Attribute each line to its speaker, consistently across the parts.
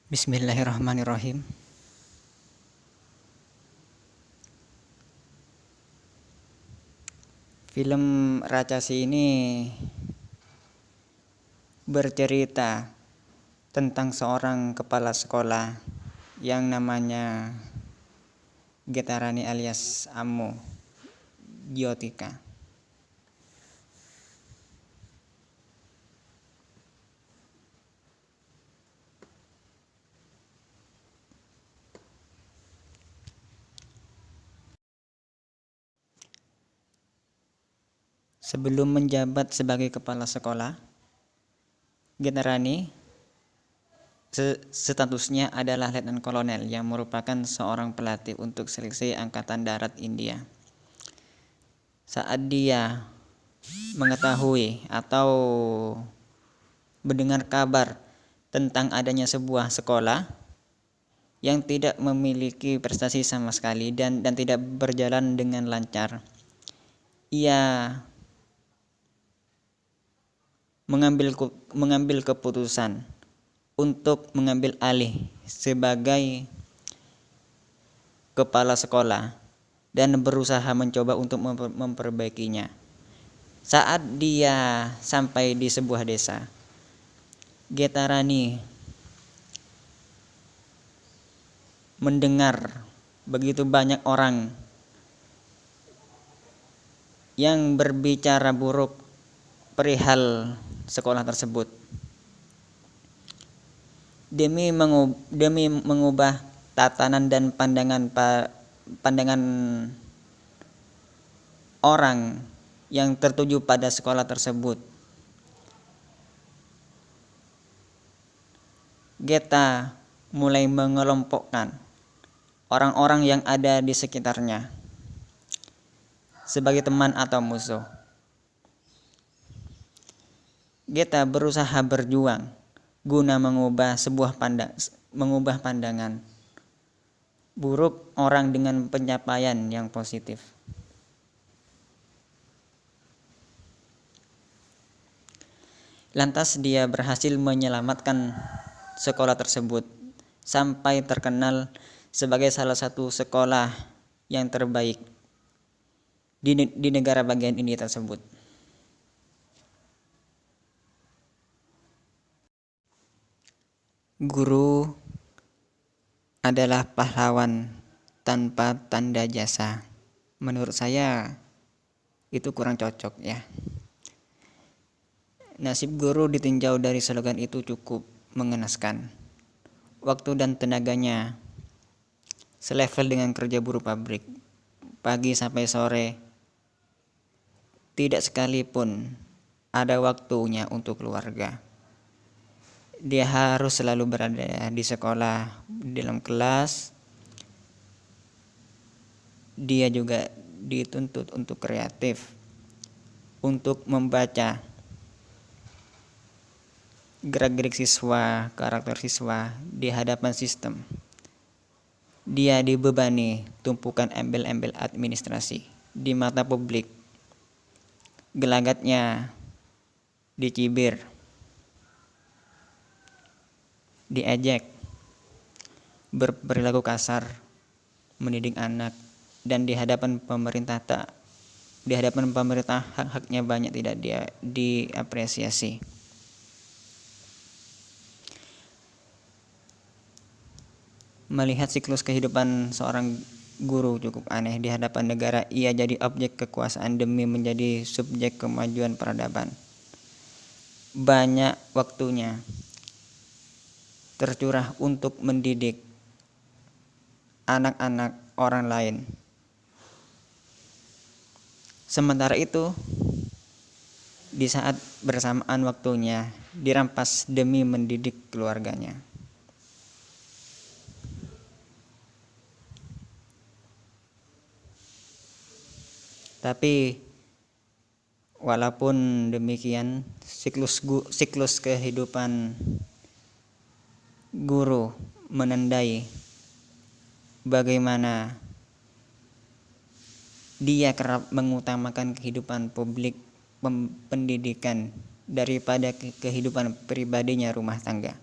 Speaker 1: Bismillahirrahmanirrahim. Film Racasi ini bercerita tentang seorang kepala sekolah yang namanya Getarani alias Ammo Giotika. Sebelum menjabat sebagai kepala sekolah, Getarani statusnya adalah letnan kolonel yang merupakan seorang pelatih untuk seleksi Angkatan Darat India. Saat dia mengetahui atau mendengar kabar tentang adanya sebuah sekolah yang tidak memiliki prestasi sama sekali dan tidak berjalan dengan lancar, ia mengambil keputusan untuk mengambil alih sebagai kepala sekolah dan berusaha mencoba untuk memperbaikinya. Saat dia sampai di sebuah desa, Getarani mendengar begitu banyak orang yang berbicara buruk perihal sekolah tersebut. Demi mengubah tatanan dan pandangan orang yang tertuju pada sekolah tersebut, Geta mulai mengelompokkan orang-orang yang ada di sekitarnya sebagai teman atau musuh. Geta berusaha berjuang guna mengubah pandangan buruk orang dengan pencapaian yang positif. Lantas dia berhasil menyelamatkan sekolah tersebut sampai terkenal sebagai salah satu sekolah yang terbaik di negara bagian India tersebut. Guru adalah pahlawan tanpa tanda jasa. Menurut saya itu kurang cocok ya. Nasib guru ditinjau dari slogan itu cukup mengenaskan. Waktu dan tenaganya selevel dengan kerja buruh pabrik, pagi sampai sore. Tidak sekalipun ada waktunya untuk keluarga. Dia harus selalu berada di sekolah, di dalam kelas. Dia juga dituntut untuk kreatif, untuk membaca gerak-gerik siswa, karakter siswa di hadapan sistem. Dia dibebani tumpukan embel-embel administrasi di mata publik. Gelagatnya dicibir, diejek, berperilaku kasar, mendidik anak, dan di hadapan pemerintah hak-haknya banyak tidak diapresiasi. Melihat siklus kehidupan seorang guru cukup aneh. Di hadapan negara ia jadi objek kekuasaan demi menjadi subjek kemajuan peradaban. Banyak waktunya tercurah untuk mendidik anak-anak orang lain. Sementara itu, di saat bersamaan waktunya dirampas demi mendidik keluarganya. Tapi walaupun demikian, siklus kehidupan guru menandai bagaimana dia kerap mengutamakan kehidupan publik pendidikan daripada kehidupan pribadinya rumah tangga.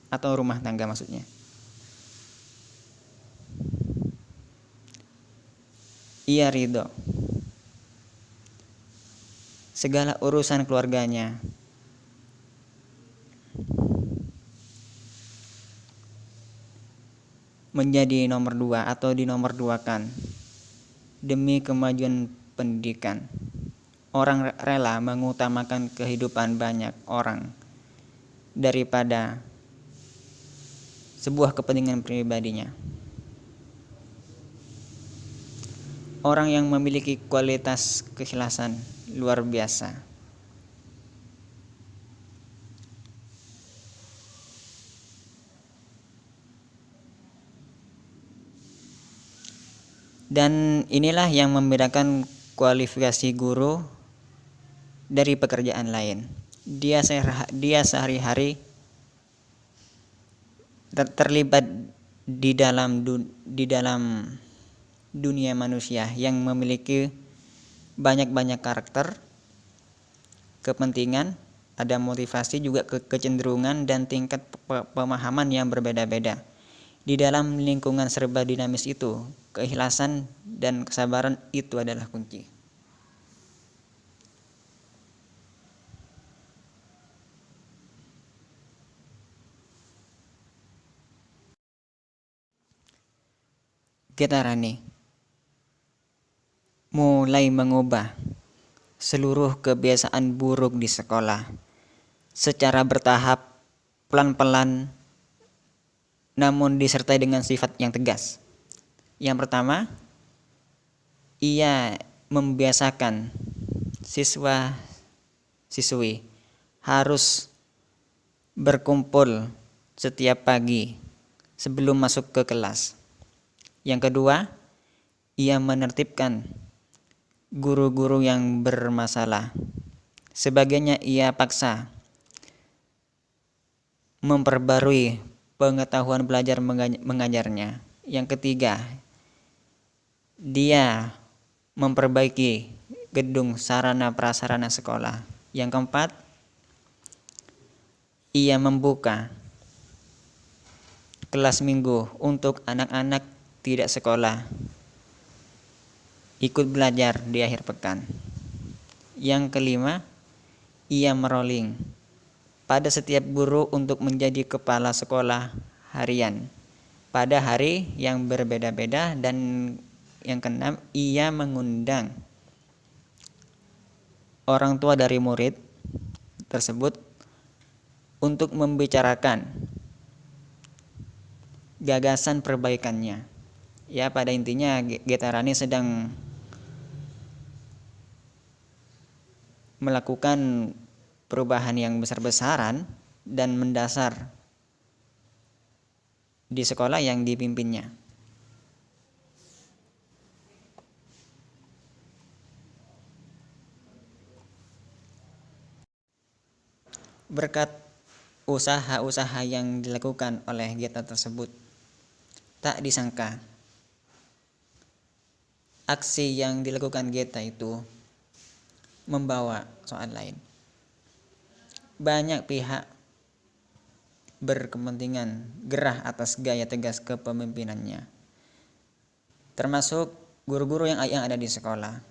Speaker 1: atau rumah tangga maksudnya. Ia ridho segala urusan keluarganya menjadi nomor dua atau dinomorduakan demi kemajuan pendidikan. Orang rela mengutamakan kehidupan banyak orang daripada sebuah kepentingan pribadinya. Orang yang memiliki kualitas keikhlasan luar biasa. Dan inilah yang membedakan kualifikasi guru dari pekerjaan lain. Dia sehari-hari terlibat di dalam dunia manusia yang memiliki banyak karakter, kepentingan, ada motivasi juga kecenderungan dan tingkat pemahaman yang berbeda-beda. Di dalam lingkungan serba dinamis itu, keikhlasan dan kesabaran itu adalah kunci. Geta Rani mulai mengubah seluruh kebiasaan buruk di sekolah secara bertahap, pelan-pelan, namun disertai dengan sifat yang tegas. Yang pertama, ia membiasakan siswa-siswi harus berkumpul setiap pagi sebelum masuk ke kelas. Yang kedua, ia menertibkan guru-guru yang bermasalah. Sebagainya ia paksa memperbarui pengetahuan belajar mengajarnya. Yang ketiga, dia memperbaiki gedung sarana prasarana sekolah. Yang keempat, ia membuka kelas minggu untuk anak-anak tidak sekolah ikut belajar di akhir pekan. Yang kelima, ia merolling pada setiap guru untuk menjadi kepala sekolah harian pada hari yang berbeda-beda. Dan yang keenam, ia mengundang orang tua dari murid tersebut untuk membicarakan gagasan perbaikannya. Ya, pada intinya Geta Rani sedang melakukan perubahan yang besar-besaran dan mendasar di sekolah yang dipimpinnya. Berkat usaha-usaha yang dilakukan oleh Geta tersebut, tak disangka aksi yang dilakukan Geta itu membawa soal lain. Banyak pihak berkepentingan gerah atas gaya tegas kepemimpinannya, termasuk guru-guru yang ada di sekolah.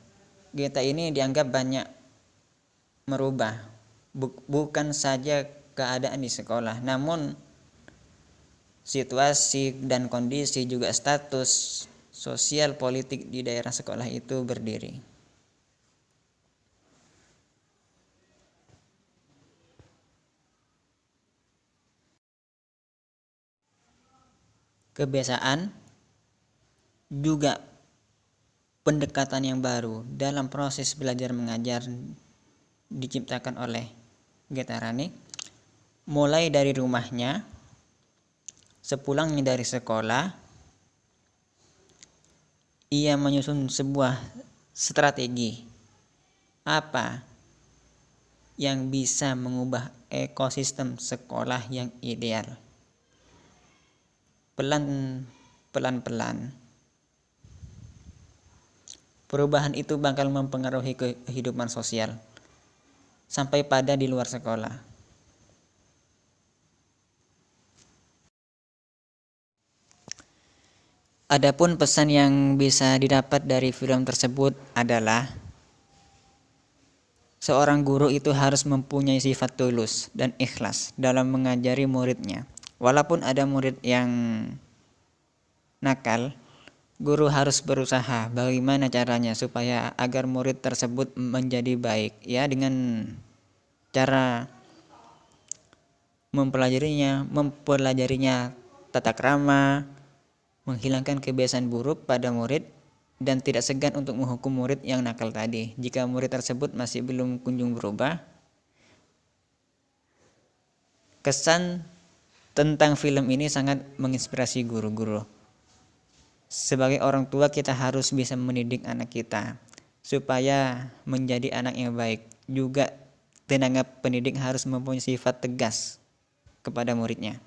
Speaker 1: Geta ini dianggap banyak merubah bukan saja keadaan di sekolah, namun situasi dan kondisi juga status sosial politik di daerah sekolah itu berdiri. Kebiasaan juga pendekatan yang baru dalam proses belajar mengajar diciptakan oleh Geta Rani, mulai dari rumahnya, sepulangnya dari sekolah. Ia menyusun sebuah strategi apa yang bisa mengubah ekosistem sekolah yang ideal. Pelan-pelan perubahan itu bakal mempengaruhi kehidupan sosial sampai pada di luar sekolah. Adapun pesan yang bisa didapat dari film tersebut adalah seorang guru itu harus mempunyai sifat tulus dan ikhlas dalam mengajari muridnya. Walaupun ada murid yang nakal, guru harus berusaha bagaimana caranya supaya agar murid tersebut menjadi baik, ya, dengan cara mempelajarinya tata krama, menghilangkan kebiasaan buruk pada murid, dan tidak segan untuk menghukum murid yang nakal tadi. Jika murid tersebut masih belum kunjung berubah, kesan tentang film ini sangat menginspirasi guru-guru. Sebagai orang tua, kita harus bisa mendidik anak kita supaya menjadi anak yang baik. Juga tenaga pendidik harus mempunyai sifat tegas kepada muridnya.